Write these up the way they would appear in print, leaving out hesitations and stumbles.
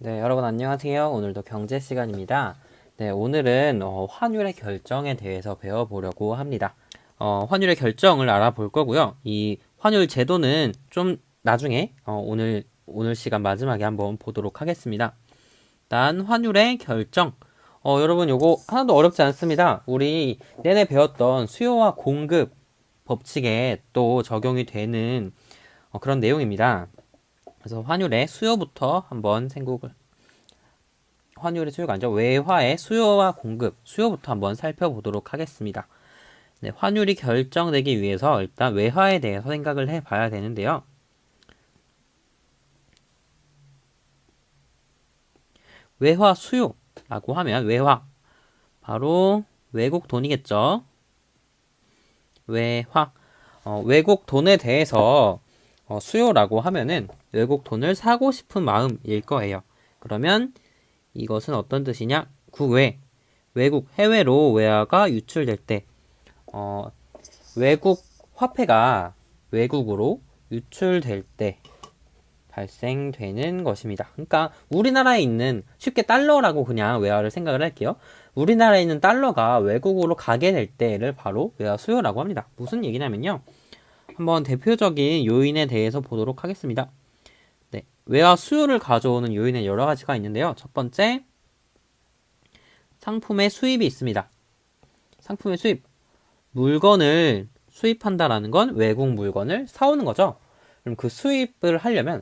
네, 여러분 안녕하세요. 오늘도 경제 시간입니다. 네, 오늘은 환율의 결정에 대해서 배워보려고 합니다. 환율의 결정을 알아볼 거고요. 이 환율 제도는 좀 나중에 오늘 시간 마지막에 한번 보도록 하겠습니다. 일단 환율의 결정. 여러분 요거 하나도 어렵지 않습니다. 우리 내내 배웠던 수요와 공급 법칙에 또 적용이 되는 그런 내용입니다. 그래서 환율의 수요부터 한번 환율의 수요가 아니죠. 외화의 수요와 공급, 수요부터 한번 살펴보도록 하겠습니다. 네, 환율이 결정되기 위해서 일단 외화에 대해서 생각을 해봐야 되는데요. 외화 수요라고 하면 외화, 바로 외국 돈이겠죠. 외화, 외국 돈에 대해서 수요라고 하면은 외국 돈을 사고 싶은 마음일 거예요. 그러면 이것은 어떤 뜻이냐? 국외, 외국, 해외로 외화가 유출될 때, 외국 화폐가 외국으로 유출될 때 발생되는 것입니다. 그러니까 우리나라에 있는 쉽게 달러라고 그냥 외화를 생각을 할게요. 우리나라에 있는 달러가 외국으로 가게 될 때를 바로 외화 수요라고 합니다. 무슨 얘기냐면요. 한번 대표적인 요인에 대해서 보도록 하겠습니다. 네, 외화 수요를 가져오는 요인은 여러 가지가 있는데요. 첫 번째, 상품의 수입이 있습니다. 상품의 수입. 물건을 수입한다라는 건 외국 물건을 사오는 거죠. 그럼 그 수입을 하려면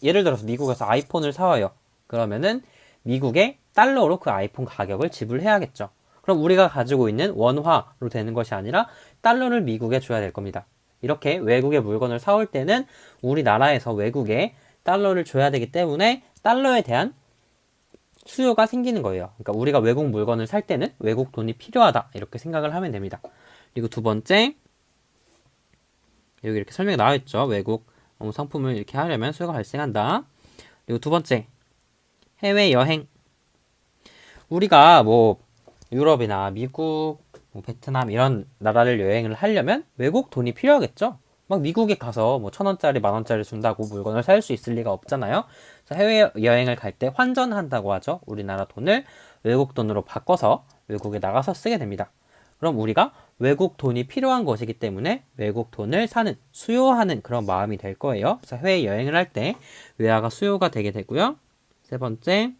예를 들어서 미국에서 아이폰을 사와요. 그러면은 미국의 달러로 그 아이폰 가격을 지불해야겠죠. 그럼 우리가 가지고 있는 원화로 되는 것이 아니라 달러를 미국에 줘야 될 겁니다. 이렇게 외국의 물건을 사올 때는 우리나라에서 외국에 달러를 줘야 되기 때문에 달러에 대한 수요가 생기는 거예요. 그러니까 우리가 외국 물건을 살 때는 외국 돈이 필요하다. 이렇게 생각을 하면 됩니다. 그리고 두 번째, 여기 이렇게 설명이 나와 있죠. 외국 상품을 이렇게 하려면 수요가 발생한다. 그리고 두 번째, 해외 여행. 우리가 뭐 유럽이나 미국, 뭐 베트남 이런 나라를 여행을 하려면 외국 돈이 필요하겠죠. 막 미국에 가서 뭐 1,000원짜리, 10,000원짜리 준다고 물건을 살 수 있을 리가 없잖아요. 그래서 해외 여행을 갈 때 환전한다고 하죠. 우리나라 돈을 외국 돈으로 바꿔서 외국에 나가서 쓰게 됩니다. 그럼 우리가 외국 돈이 필요한 것이기 때문에 외국 돈을 사는, 수요하는 그런 마음이 될 거예요. 그래서 해외 여행을 할 때 외화가 수요가 되게 되고요. 세 번째,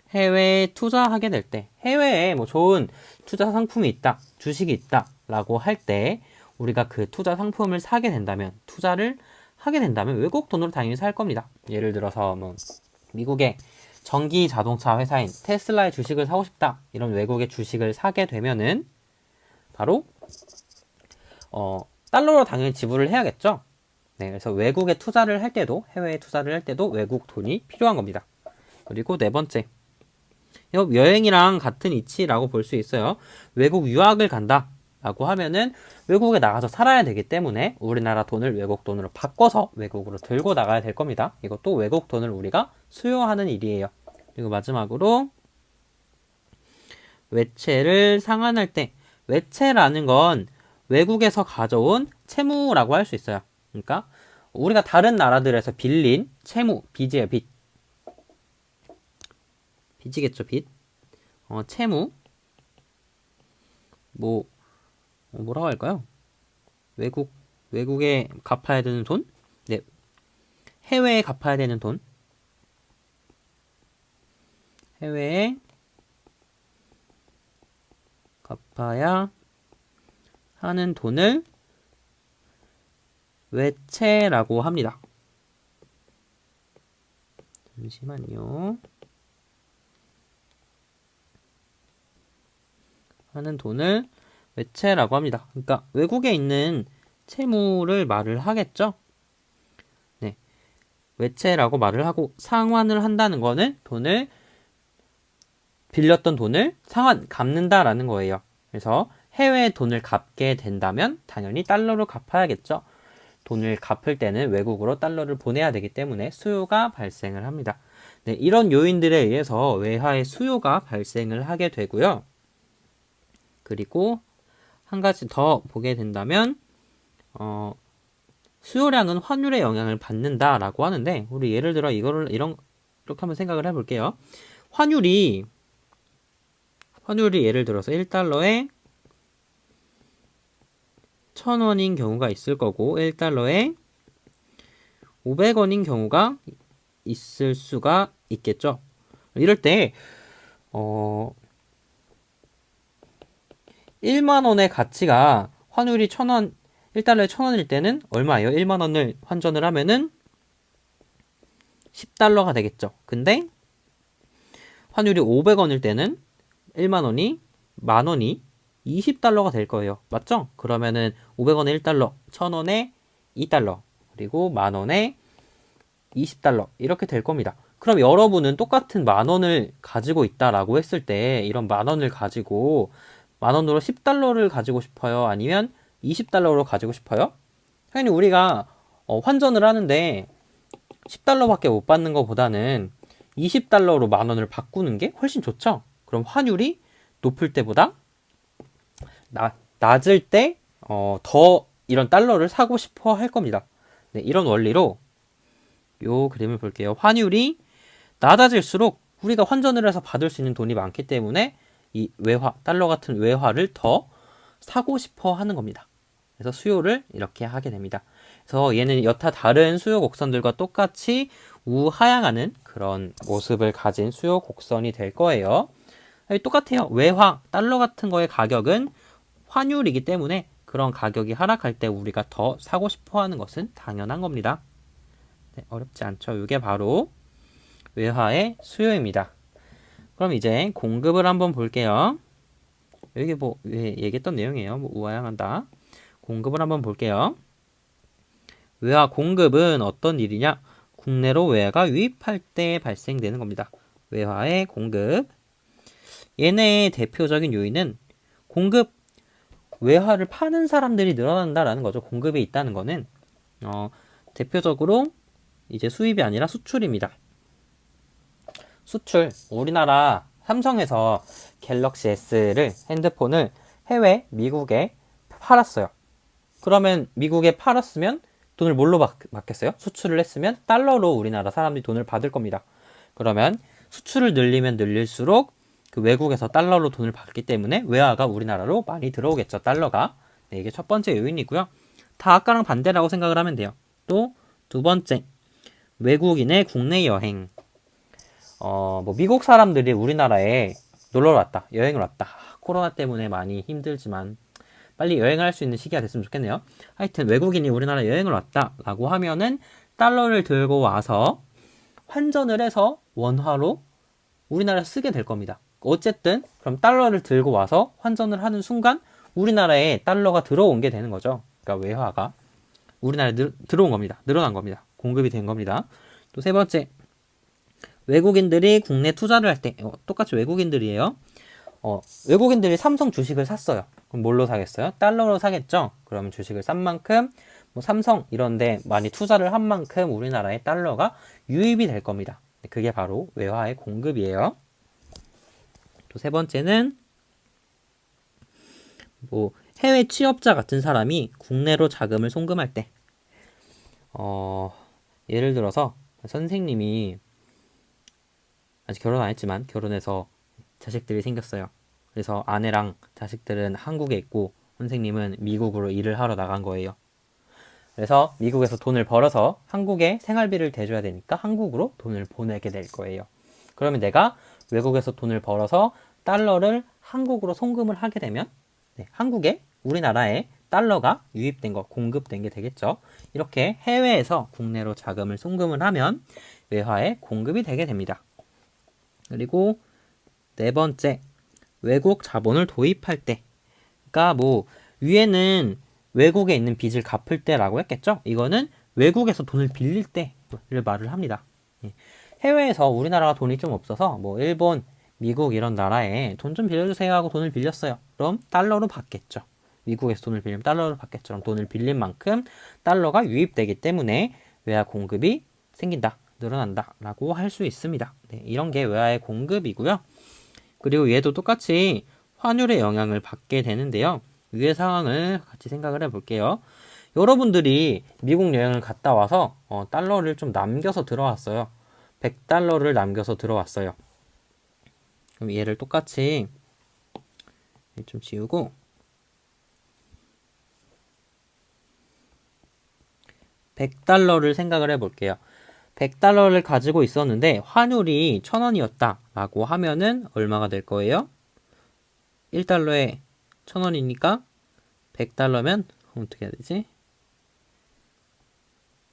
해외에 투자하게 될 때, 해외에 뭐 좋은 투자 상품이 있다, 주식이 있다, 라고 할 때, 우리가 그 투자 상품을 사게 된다면, 투자를 하게 된다면 외국 돈으로 당연히 살 겁니다. 예를 들어서 뭐, 미국의 전기 자동차 회사인 테슬라의 주식을 사고 싶다, 이런 외국의 주식을 사게 되면은, 바로, 달러로 당연히 지불을 해야겠죠? 네, 그래서 외국에 투자를 할 때도, 해외에 투자를 할 때도 외국 돈이 필요한 겁니다. 그리고 네 번째, 여행이랑 같은 이치라고 볼 수 있어요. 외국 유학을 간다 라고 하면은 외국에 나가서 살아야 되기 때문에 우리나라 돈을 외국 돈으로 바꿔서 외국으로 들고 나가야 될 겁니다. 이것도 외국 돈을 우리가 수요하는 일이에요. 그리고 마지막으로 외채를 상환할 때, 외채라는 건 외국에서 가져온 채무라고 할 수 있어요. 그러니까 우리가 다른 나라들에서 빌린 채무, 빚이에요. 빚이겠죠. 빚. 채무. 뭐 뭐라고 할까요? 외국에 갚아야 되는 돈? 네, 해외에 갚아야 되는 돈. 해외에 갚아야 하는 돈을 외채라고 합니다. 잠시만요. 하는 돈을 외채라고 합니다. 그러니까 외국에 있는 채무를 말을 하겠죠? 네, 외채라고 말을 하고 상환을 한다는 거는 빌렸던 돈을 갚는다라는 거예요. 그래서 해외 돈을 갚게 된다면 당연히 달러로 갚아야겠죠. 돈을 갚을 때는 외국으로 달러를 보내야 되기 때문에 수요가 발생을 합니다. 네, 이런 요인들에 의해서 외화의 수요가 발생을 하게 되고요. 그리고 한 가지 더 보게 된다면 수요량은 환율의 영향을 받는다라고 하는데 우리 예를 들어 이런 이렇게 한번 생각을 해볼게요. 환율이 예를 들어서 1달러에 1000원인 경우가 있을 거고 1달러에 500원인 경우가 있을 수가 있겠죠. 이럴 때 1만 원의 가치가 환율이 1000원, 1달러에 1000원일 때는 얼마예요? 1만 원을 환전을 하면은 10달러가 되겠죠. 근데 환율이 500원일 때는 1만 원이 만 원이 20달러가 될 거예요. 맞죠? 그러면은 500원에 1달러, 1000원에 2달러, 그리고 만 원에 20달러 이렇게 될 겁니다. 그럼 여러분은 똑같은 만 원을 가지고 있다라고 했을 때 이런 만 원을 가지고 만 원으로 10달러를 가지고 싶어요? 아니면 20달러로 가지고 싶어요? 당연히 우리가 환전을 하는데 10달러밖에 못 받는 것보다는 20달러로 만 원을 바꾸는 게 훨씬 좋죠? 그럼 환율이 높을 때보다 낮을 때 더 이런 달러를 사고 싶어 할 겁니다. 네, 이런 원리로 요 그림을 볼게요. 환율이 낮아질수록 우리가 환전을 해서 받을 수 있는 돈이 많기 때문에 이 외화, 달러 같은 외화를 더 사고 싶어 하는 겁니다. 그래서 수요를 이렇게 하게 됩니다. 그래서 얘는 여타 다른 수요 곡선들과 똑같이 우하향하는 그런 모습을 가진 수요 곡선이 될 거예요. 똑같아요. 외화, 달러 같은 거의 가격은 환율이기 때문에 그런 가격이 하락할 때 우리가 더 사고 싶어 하는 것은 당연한 겁니다. 네, 어렵지 않죠. 이게 바로 외화의 수요입니다. 그럼 이제 공급을 한번 볼게요. 여기 뭐 얘기했던 내용이에요. 뭐 우하향한다. 공급을 한번 볼게요. 외화 공급은 어떤 일이냐? 국내로 외화가 유입할 때 발생되는 겁니다. 외화의 공급. 얘네의 대표적인 요인은 공급, 외화를 파는 사람들이 늘어난다라는 거죠. 공급이 있다는 거는 대표적으로 이제 수입이 아니라 수출입니다. 수출, 우리나라 삼성에서 갤럭시 S를 핸드폰을 해외 미국에 팔았어요. 그러면 미국에 팔았으면 돈을 뭘로 받겠어요? 수출을 했으면 달러로 우리나라 사람들이 돈을 받을 겁니다. 그러면 수출을 늘리면 늘릴수록 그 외국에서 달러로 돈을 받기 때문에 외화가 우리나라로 많이 들어오겠죠. 달러가. 네, 이게 첫 번째 요인이고요. 다 아까랑 반대라고 생각을 하면 돼요. 또 두 번째, 외국인의 국내 여행. 뭐 미국 사람들이 우리나라에 놀러 왔다, 여행을 왔다. 코로나 때문에 많이 힘들지만 빨리 여행을 할 수 있는 시기가 됐으면 좋겠네요. 하여튼 외국인이 우리나라 여행을 왔다라고 하면은 달러를 들고 와서 환전을 해서 원화로 우리나라에 쓰게 될 겁니다. 어쨌든 그럼 달러를 들고 와서 환전을 하는 순간 우리나라에 달러가 들어온 게 되는 거죠. 그러니까 외화가 우리나라에 들어온 겁니다. 늘어난 겁니다. 공급이 된 겁니다. 또 세 번째, 외국인들이 국내 투자를 할 때 똑같이 외국인들이에요. 외국인들이 삼성 주식을 샀어요. 그럼 뭘로 사겠어요? 달러로 사겠죠. 그럼 주식을 산 만큼 뭐 삼성 이런데 많이 투자를 한 만큼 우리나라에 달러가 유입이 될 겁니다. 그게 바로 외화의 공급이에요. 또 세 번째는 뭐 해외 취업자 같은 사람이 국내로 자금을 송금할 때 예를 들어서 선생님이 아직 결혼 안 했지만 결혼해서 자식들이 생겼어요. 그래서 아내랑 자식들은 한국에 있고 선생님은 미국으로 일을 하러 나간 거예요. 그래서 미국에서 돈을 벌어서 한국에 생활비를 대줘야 되니까 한국으로 돈을 보내게 될 거예요. 그러면 내가 외국에서 돈을 벌어서 달러를 한국으로 송금을 하게 되면 한국에 우리나라에 달러가 유입된 거, 공급된 게 되겠죠. 이렇게 해외에서 국내로 자금을 송금을 하면 외화의 공급이 되게 됩니다. 그리고 네 번째, 외국 자본을 도입할 때. 그러니까 뭐 위에는 외국에 있는 빚을 갚을 때라고 했겠죠. 이거는 외국에서 돈을 빌릴 때를 말을 합니다. 해외에서 우리나라가 돈이 좀 없어서 뭐 일본, 미국 이런 나라에 돈 좀 빌려주세요 하고 돈을 빌렸어요. 그럼 달러로 받겠죠. 미국에서 돈을 빌리면 달러로 받겠죠. 그럼 돈을 빌린 만큼 달러가 유입되기 때문에 외화 공급이 생긴다, 늘어난다 라고 할 수 있습니다. 네, 이런 게 외화의 공급이고요. 그리고 얘도 똑같이 환율의 영향을 받게 되는데요. 위의 상황을 같이 생각을 해볼게요. 여러분들이 미국 여행을 갔다 와서 달러를 좀 남겨서 들어왔어요. 100달러를 남겨서 들어왔어요. 그럼 얘를 똑같이 좀 지우고 100달러를 생각을 해볼게요. 100달러를 가지고 있었는데 환율이 1000원이었다 라고 하면은 얼마가 될 거예요? 1달러에 1000원이니까 100달러면 어떻게 해야 되지?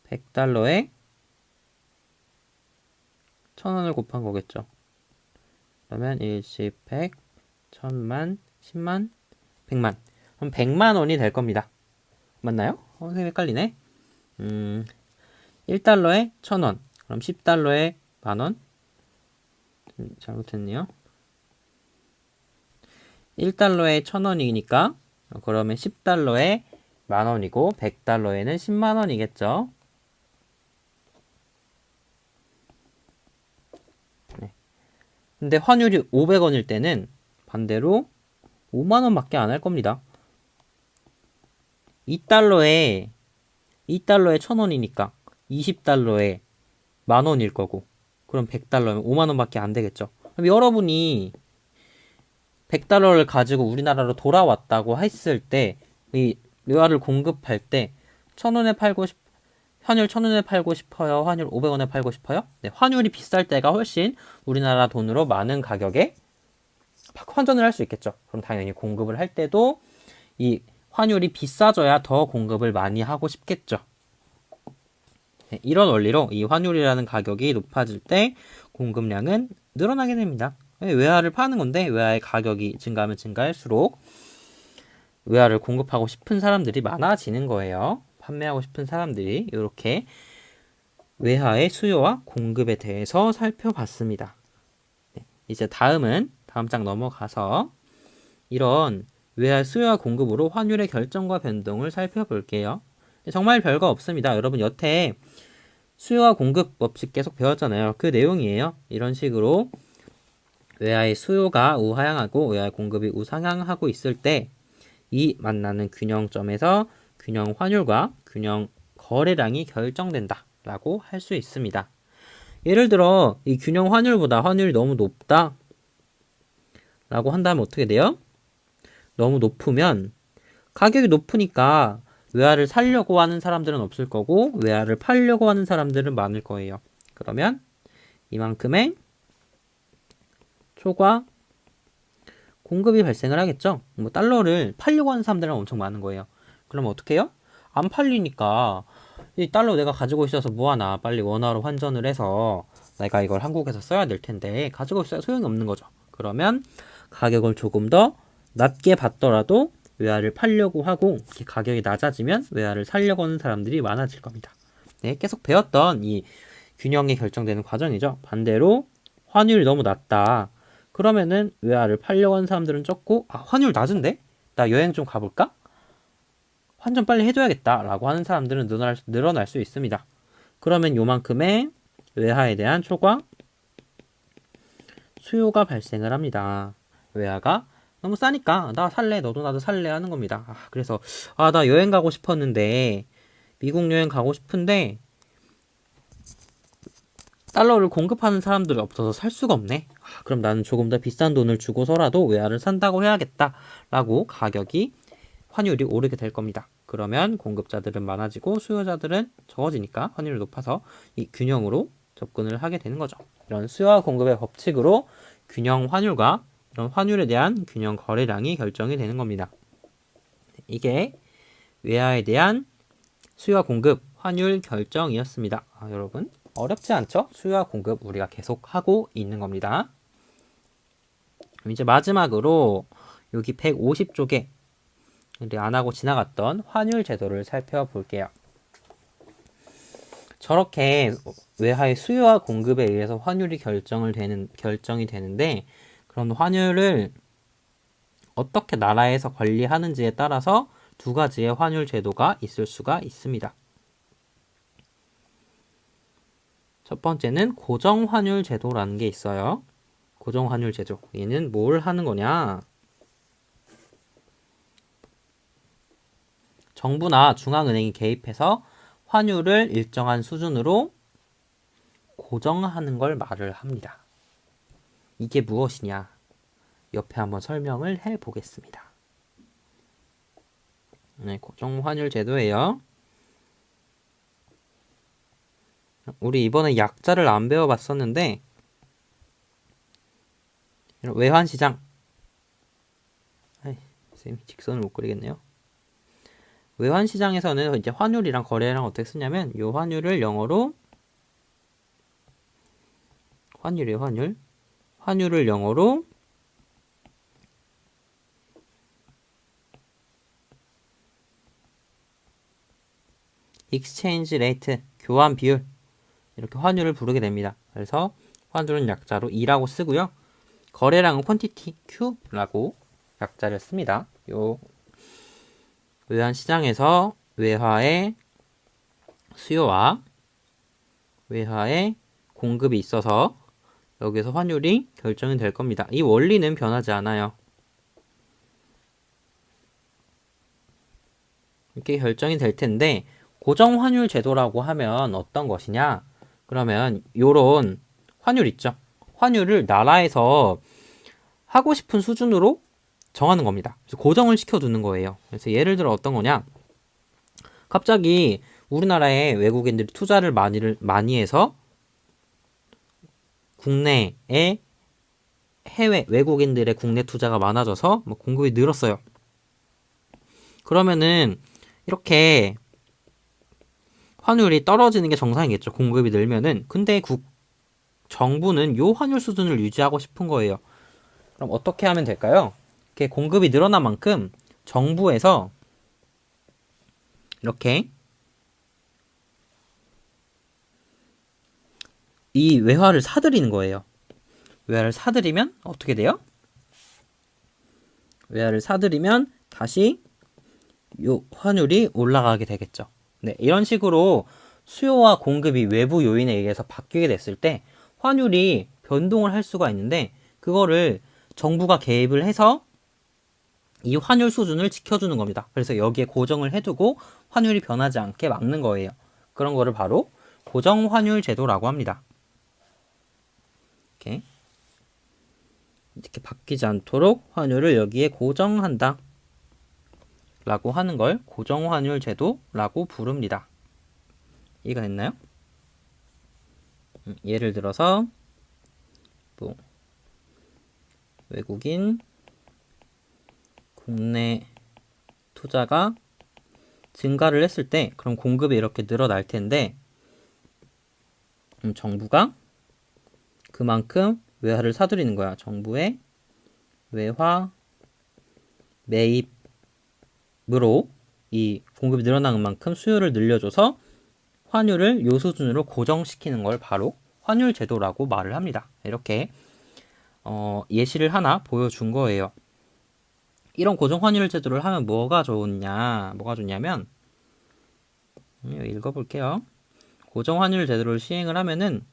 100달러에 1000원을 곱한 거겠죠. 그러면 1십, 100, 1000만, 10만, 100만. 그럼 100만 원이 될 겁니다. 맞나요? 선생님 헷갈리네. 1달러에 1000원. 그럼 10달러에 만원? 잘못했네요. 1달러에 1000원이니까 그러면 10달러에 만원이고 100달러에는 10만원이겠죠. 네. 근데 환율이 500원일 때는 반대로 5만원밖에 안 할 겁니다. 2달러에 1000원이니까 20달러에 만원일 거고 그럼 100달러면 5만원밖에 안 되겠죠. 그럼 여러분이 100달러를 가지고 우리나라로 돌아왔다고 했을 때 이 묘화를 공급할 때 1000원에 팔고 환율 1000원에 팔고 싶어요? 환율 500원에 팔고 싶어요? 네, 환율이 비쌀 때가 훨씬 우리나라 돈으로 많은 가격에 환전을 할 수 있겠죠. 그럼 당연히 공급을 할 때도 이 환율이 비싸져야 더 공급을 많이 하고 싶겠죠. 네, 이런 원리로 이 환율이라는 가격이 높아질 때 공급량은 늘어나게 됩니다. 외화를 파는 건데 외화의 가격이 증가하면 증가할수록 외화를 공급하고 싶은 사람들이 많아지는 거예요. 판매하고 싶은 사람들이. 이렇게 외화의 수요와 공급에 대해서 살펴봤습니다. 네, 이제 다음 장 넘어가서 이런 외화 수요와 공급으로 환율의 결정과 변동을 살펴볼게요. 정말 별거 없습니다. 여러분 여태 수요와 공급 법칙 계속 배웠잖아요. 그 내용이에요. 이런 식으로 외화의 수요가 우하향하고 외화의 공급이 우상향하고 있을 때 이 만나는 균형점에서 균형 환율과 균형 거래량이 결정된다 라고 할 수 있습니다. 예를 들어 이 균형 환율보다 환율이 너무 높다 라고 한다면 어떻게 돼요? 너무 높으면 가격이 높으니까 외화를 사려고 하는 사람들은 없을 거고 외화를 팔려고 하는 사람들은 많을 거예요. 그러면 이만큼의 초과 공급이 발생을 하겠죠. 뭐 달러를 팔려고 하는 사람들은 엄청 많은 거예요. 그러면 어떻게 해요? 안 팔리니까 이 달러 내가 가지고 있어서 뭐하나 빨리 원화로 환전을 해서 내가 이걸 한국에서 써야 될 텐데 가지고 있어야 소용이 없는 거죠. 그러면 가격을 조금 더 낮게 받더라도 외화를 팔려고 하고 이렇게 가격이 낮아지면 외화를 사려고 하는 사람들이 많아질 겁니다. 네, 계속 배웠던 이 균형이 결정되는 과정이죠. 반대로 환율이 너무 낮다. 그러면은 외화를 팔려고 하는 사람들은 적고 환율 낮은데? 나 여행 좀 가볼까? 환전 빨리 해줘야겠다 라고 하는 사람들은 늘어날 수 있습니다. 그러면 요만큼의 외화에 대한 초과 수요가 발생을 합니다. 외화가 너무 싸니까 나 살래 너도 나도 살래 하는 겁니다. 그래서 나 여행 가고 싶었는데 미국 여행 가고 싶은데 달러를 공급하는 사람들이 없어서 살 수가 없네. 그럼 나는 조금 더 비싼 돈을 주고서라도 외화를 산다고 해야겠다 라고 가격이 환율이 오르게 될 겁니다. 그러면 공급자들은 많아지고 수요자들은 적어지니까 환율이 높아서 이 균형으로 접근을 하게 되는 거죠. 이런 수요와 공급의 법칙으로 균형 환율과 이런 환율에 대한 균형 거래량이 결정이 되는 겁니다. 이게 외화에 대한 수요와 공급 환율 결정이었습니다. 여러분 어렵지 않죠? 수요와 공급 우리가 계속 하고 있는 겁니다. 그럼 이제 마지막으로 여기 150쪽에 우리 안 하고 지나갔던 환율 제도를 살펴볼게요. 저렇게 외화의 수요와 공급에 의해서 환율이 결정이 되는데 그런 환율을 어떻게 나라에서 관리하는지에 따라서 두 가지의 환율 제도가 있을 수가 있습니다. 첫 번째는 고정환율 제도라는 게 있어요. 고정환율 제도. 얘는 뭘 하는 거냐? 정부나 중앙은행이 개입해서 환율을 일정한 수준으로 고정하는 걸 말을 합니다. 이게 무엇이냐? 옆에 한번 설명을 해 보겠습니다. 네, 고정환율 제도예요. 우리 이번에 약자를 안 배워봤었는데 외환시장, 쌤이 직선을 못 그리겠네요. 외환시장에서는 이제 환율이랑 거래량 어떻게 쓰냐면 이 환율을 영어로 환율을 영어로 exchange rate, 교환 비율, 이렇게 환율을 부르게 됩니다. 그래서 환율은 약자로 E라고 쓰고요. 거래량은 quantity, Q라고 약자를 씁니다. 요 외환 시장에서 외화의 수요와 외화의 공급이 있어서 여기서 환율이 결정이 될 겁니다. 이 원리는 변하지 않아요. 이렇게 결정이 될 텐데 고정 환율 제도라고 하면 어떤 것이냐? 그러면 요런 환율 있죠? 환율을 나라에서 하고 싶은 수준으로 정하는 겁니다. 그래서 고정을 시켜두는 거예요. 그래서 예를 들어 어떤 거냐? 갑자기 우리나라에 외국인들이 투자를 많이 해서 국내에 해외 외국인들의 국내 투자가 많아져서 뭐 공급이 늘었어요. 그러면은 이렇게 환율이 떨어지는 게 정상이겠죠. 공급이 늘면은. 근데 정부는 요 환율 수준을 유지하고 싶은 거예요. 그럼 어떻게 하면 될까요? 이렇게 공급이 늘어난 만큼 정부에서 이렇게 이 외화를 사들이는 거예요. 외화를 사들이면 어떻게 돼요? 외화를 사들이면 다시 요 환율이 올라가게 되겠죠. 네, 이런 식으로 수요와 공급이 외부 요인에 의해서 바뀌게 됐을 때 환율이 변동을 할 수가 있는데 그거를 정부가 개입을 해서 이 환율 수준을 지켜주는 겁니다. 그래서 여기에 고정을 해두고 환율이 변하지 않게 막는 거예요. 그런 거를 바로 고정 환율 제도라고 합니다. 이렇게 바뀌지 않도록 환율을 여기에 고정한다 라고 하는 걸 고정 환율 제도라고 부릅니다. 이해가 됐나요? 예를 들어서 뭐 외국인 국내 투자가 증가를 했을 때 그럼 공급이 이렇게 늘어날 텐데 정부가 그만큼 외화를 사들이는 거야. 정부의 외화 매입으로 이 공급이 늘어나는 만큼 수요를 늘려줘서 환율을 요 수준으로 고정시키는 걸 바로 환율 제도라고 말을 합니다. 이렇게 예시를 하나 보여준 거예요. 이런 고정 환율 제도를 하면 뭐가 좋냐면 읽어볼게요. 고정 환율 제도를 시행을 하면은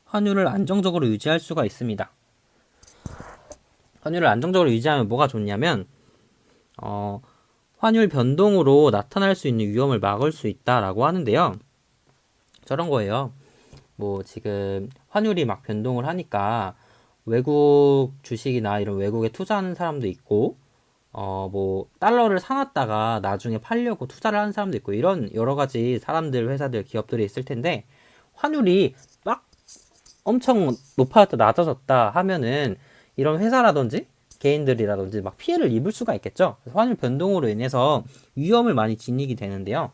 환율을 안정적으로 유지할 수가 있습니다. 환율을 안정적으로 유지하면 뭐가 좋냐면 환율 변동으로 나타날 수 있는 위험을 막을 수 있다라고 하는데요. 저런 거예요. 뭐 지금 환율이 막 변동을 하니까 외국 주식이나 이런 외국에 투자하는 사람도 있고 뭐 달러를 사놨다가 나중에 팔려고 투자를 하는 사람도 있고 이런 여러 가지 사람들, 회사들, 기업들이 있을 텐데 환율이 막 엄청 높아졌다 낮아졌다 하면은 이런 회사라든지 개인들이라든지 막 피해를 입을 수가 있겠죠. 그래서 환율 변동으로 인해서 위험을 많이 지니게 되는데요.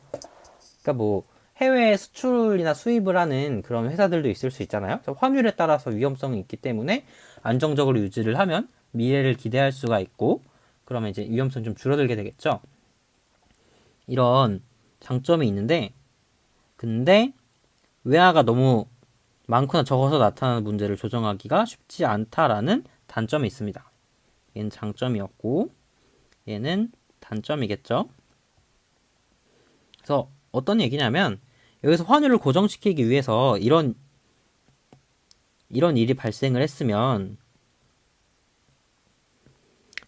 그러니까 뭐 해외에 수출이나 수입을 하는 그런 회사들도 있을 수 있잖아요. 그래서 환율에 따라서 위험성이 있기 때문에 안정적으로 유지를 하면 미래를 기대할 수가 있고 그러면 이제 위험성이 좀 줄어들게 되겠죠. 이런 장점이 있는데 근데 외화가 너무 많거나 적어서 나타나는 문제를 조정하기가 쉽지 않다라는 단점이 있습니다. 얘는 장점이었고 얘는 단점이겠죠. 그래서 어떤 얘기냐면 여기서 환율을 고정시키기 위해서 이런 일이 발생을 했으면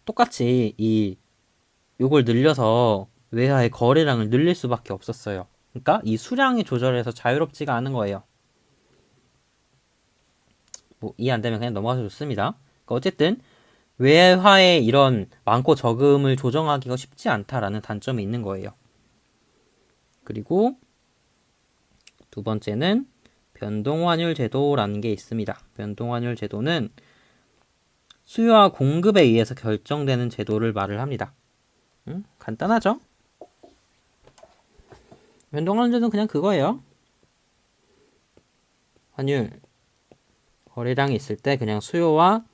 똑같이 요걸 늘려서 외화의 거래량을 늘릴 수밖에 없었어요. 그러니까 이 수량의 조절에서 자유롭지가 않은 거예요. 뭐 이해 안 되면 그냥 넘어가서 좋습니다. 그러니까 어쨌든 외화의 이런 많고 적음을 조정하기가 쉽지 않다라는 단점이 있는 거예요. 그리고 두 번째는 변동환율 제도라는 게 있습니다. 변동환율 제도는 수요와 공급에 의해서 결정되는 제도를 말을 합니다. 간단하죠? 변동환율 제도는 그냥 그거예요. 환율 거래량이 있을 때 그냥 수요와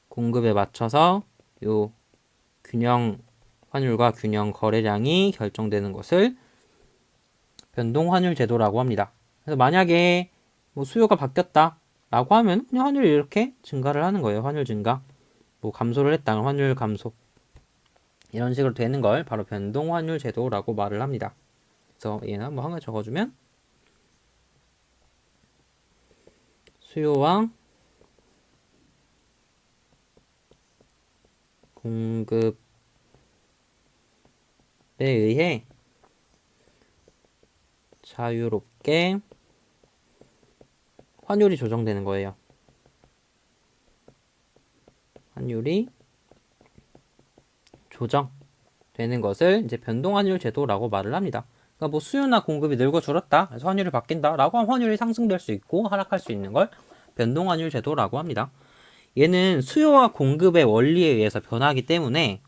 공급에 맞춰서 요 균형 환율과 균형 거래량이 결정되는 것을 변동환율 제도라고 합니다. 그래서 만약에 뭐 수요가 바뀌었다라고 하면 그냥 환율이 이렇게 증가를 하는 거예요. 환율 증가. 뭐 감소를 했다. 환율 감소. 이런 식으로 되는 걸 바로 변동환율 제도라고 말을 합니다. 그래서 얘는 한번 한 가지 적어주면 수요와 공급에 의해 자유롭게 환율이 조정되는 거예요. 환율이 조정되는 것을 이제 변동환율 제도라고 말을 합니다. 그러니까 뭐 수요나 공급이 늘고 줄었다. 그래서 환율이 바뀐다라고 하면 환율이 상승될 수 있고 하락할 수 있는 걸 변동환율 제도라고 합니다. 얘는 수요와 공급의 원리에 의해서 변하기 때문에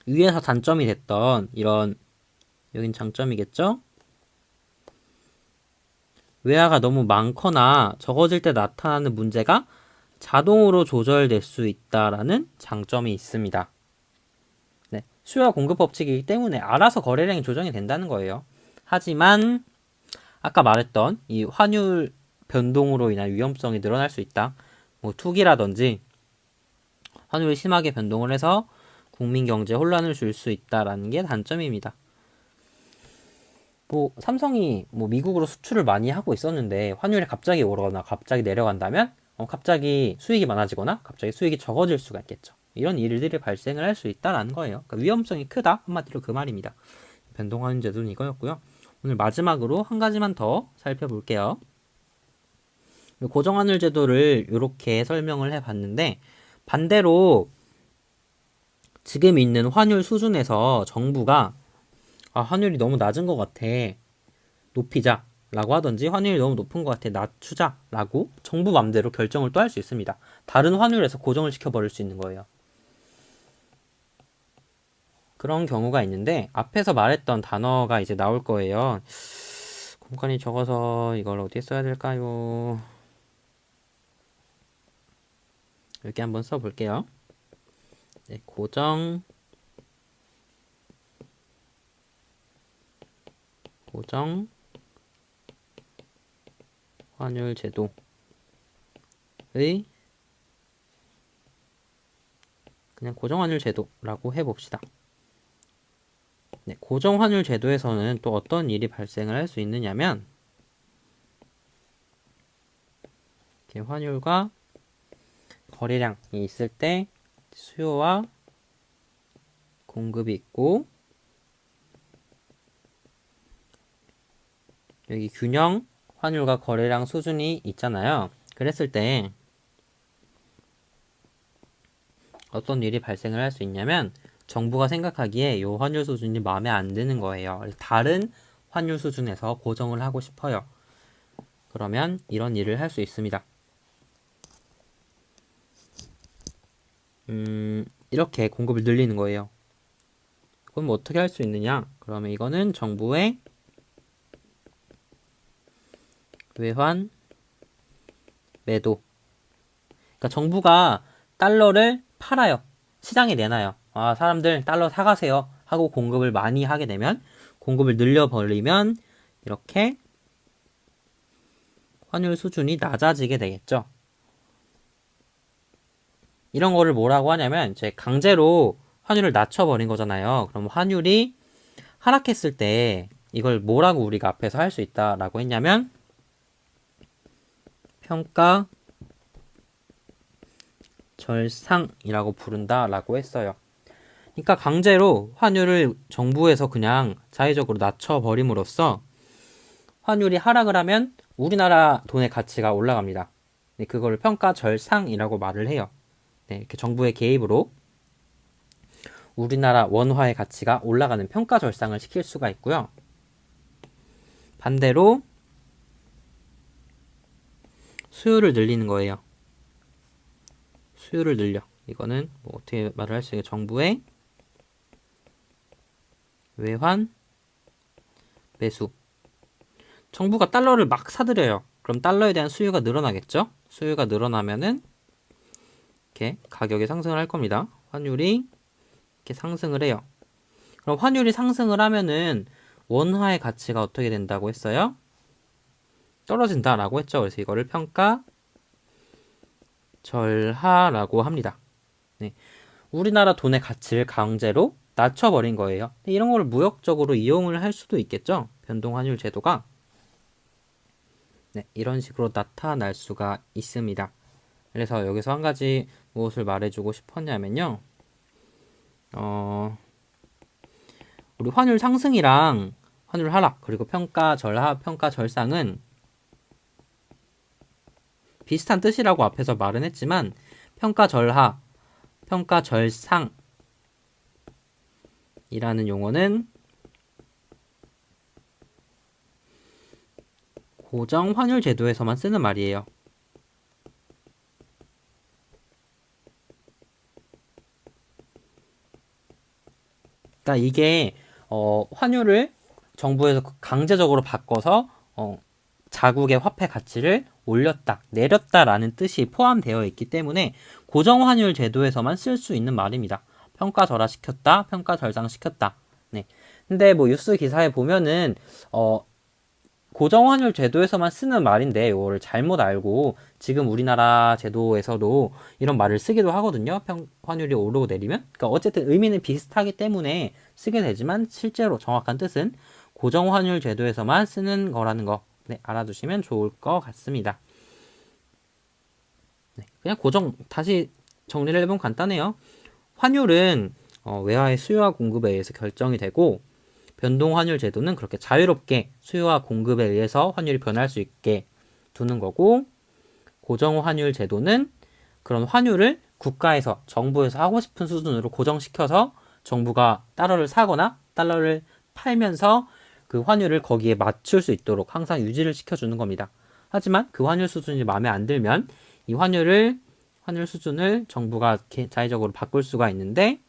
위에서 단점이 됐던 이런 여긴 장점이겠죠? 외화가 너무 많거나 적어질 때 나타나는 문제가 자동으로 조절될 수 있다라는 장점이 있습니다. 네, 수요와 공급 법칙이기 때문에 알아서 거래량이 조정이 된다는 거예요. 하지만 아까 말했던 이 환율 변동으로 인한 위험성이 늘어날 수 있다. 뭐 투기라든지 환율이 심하게 변동을 해서 국민 경제에 혼란을 줄 수 있다라는 게 단점입니다. 뭐 삼성이 뭐 미국으로 수출을 많이 하고 있었는데 환율이 갑자기 오르거나 갑자기 내려간다면 갑자기 수익이 많아지거나 갑자기 수익이 적어질 수가 있겠죠. 이런 일들이 발생을 할 수 있다라는 거예요. 그러니까 위험성이 크다 한마디로 그 말입니다. 변동환율 제도는 이거였고요. 오늘 마지막으로 한 가지만 더 살펴볼게요. 고정환율 제도를 이렇게 설명을 해봤는데 반대로 지금 있는 환율 수준에서 정부가 환율이 너무 낮은 것 같아. 높이자. 라고 하든지 환율이 너무 높은 것 같아. 낮추자. 라고 정부 맘대로 결정을 또 할 수 있습니다. 다른 환율에서 고정을 시켜버릴 수 있는 거예요. 그런 경우가 있는데 앞에서 말했던 단어가 이제 나올 거예요. 공간이 적어서 이걸 어디에 써야 될까요? 이렇게 한번 써볼게요. 네, 고정 환율 제도의 그냥 고정환율 제도라고 해봅시다. 네, 고정환율 제도에서는 또 어떤 일이 발생을 할 수 있느냐면 이렇게 환율과 거래량이 있을 때 수요와 공급이 있고 여기 균형 환율과 거래량 수준이 있잖아요. 그랬을 때 어떤 일이 발생을 할 수 있냐면 정부가 생각하기에 이 환율 수준이 마음에 안 드는 거예요. 다른 환율 수준에서 고정을 하고 싶어요. 그러면 이런 일을 할 수 있습니다. 이렇게 공급을 늘리는 거예요. 그럼 뭐 어떻게 할 수 있느냐? 그러면 이거는 정부의 외환 매도. 그러니까 정부가 달러를 팔아요. 시장에 내놔요. 사람들 달러 사가세요. 하고 공급을 많이 하게 되면 공급을 늘려버리면 이렇게 환율 수준이 낮아지게 되겠죠. 이런 거를 뭐라고 하냐면 이제 강제로 환율을 낮춰버린 거잖아요. 그럼 환율이 하락했을 때 이걸 뭐라고 우리가 앞에서 할 수 있다라고 했냐면 평가 절상이라고 부른다라고 했어요. 그러니까 강제로 환율을 정부에서 그냥 자의적으로 낮춰버림으로써 환율이 하락을 하면 우리나라 돈의 가치가 올라갑니다. 네, 그거를 평가절상이라고 말을 해요. 네, 이렇게 정부의 개입으로 우리나라 원화의 가치가 올라가는 평가절상을 시킬 수가 있고요. 반대로 수요를 늘리는 거예요. 수요를 늘려. 이거는 뭐 어떻게 말을 할 수 있게 정부의 외환 매수. 정부가 달러를 막 사들여요. 그럼 달러에 대한 수요가 늘어나겠죠? 수요가 늘어나면은 이렇게 가격이 상승을 할 겁니다. 환율이 이렇게 상승을 해요. 그럼 환율이 상승을 하면은 원화의 가치가 어떻게 된다고 했어요? 떨어진다라고 했죠. 그래서 이거를 평가절하라고 합니다. 네. 우리나라 돈의 가치를 강제로 낮춰버린 거예요. 이런 걸 무역적으로 이용을 할 수도 있겠죠. 변동환율 제도가. 네, 이런 식으로 나타날 수가 있습니다. 그래서 여기서 한 가지 무엇을 말해주고 싶었냐면요. 우리 환율 상승이랑 환율 하락, 그리고 평가절하, 평가절상은 비슷한 뜻이라고 앞에서 말은 했지만 평가절하, 평가절상이라는 용어는 고정 환율 제도에서만 쓰는 말이에요. 그러니까 이게 환율을 정부에서 강제적으로 바꿔서 자국의 화폐 가치를 올렸다, 내렸다라는 뜻이 포함되어 있기 때문에 고정 환율 제도에서만 쓸 수 있는 말입니다. 평가절하시켰다, 평가절상시켰다. 네. 근데 뭐 뉴스 기사에 보면은 고정 환율 제도에서만 쓰는 말인데 이거를 잘못 알고 지금 우리나라 제도에서도 이런 말을 쓰기도 하거든요. 환율이 오르고 내리면. 그러니까 어쨌든 의미는 비슷하기 때문에 쓰게 되지만 실제로 정확한 뜻은 고정 환율 제도에서만 쓰는 거라는 거, 네, 알아두시면 좋을 것 같습니다. 네, 그냥 다시 정리를 해보면 간단해요. 환율은 외화의 수요와 공급에 의해서 결정이 되고 변동환율 제도는 그렇게 자유롭게 수요와 공급에 의해서 환율이 변할 수 있게 두는 거고, 고정환율 제도는 그런 환율을 국가에서, 정부에서 하고 싶은 수준으로 고정시켜서 정부가 달러를 사거나 달러를 팔면서 그 환율을 거기에 맞출 수 있도록 항상 유지를 시켜주는 겁니다. 하지만 그 환율 수준이 마음에 안 들면 이 환율 수준을 정부가 자의적으로 바꿀 수가 있는데,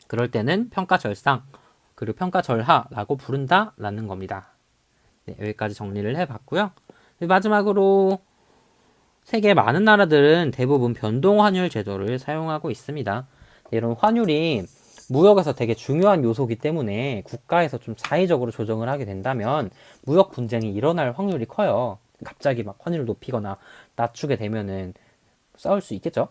그럴 때는 평가절상, 그리고 평가절하라고 부른다라는 겁니다. 네, 여기까지 정리를 해봤고요. 마지막으로 세계 많은 나라들은 대부분 변동환율 제도를 사용하고 있습니다. 이런 환율이 무역에서 되게 중요한 요소이기 때문에 국가에서 좀 자의적으로 조정을 하게 된다면 무역 분쟁이 일어날 확률이 커요. 갑자기 막 환율을 높이거나 낮추게 되면은 싸울 수 있겠죠.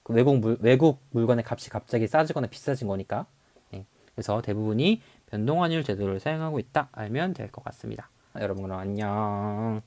외국 물건의 값이 갑자기 싸지거나 비싸진 거니까. 네. 그래서 대부분이 변동환율 제도를 사용하고 있다 알면 될 것 같습니다. 여러분 그럼 안녕.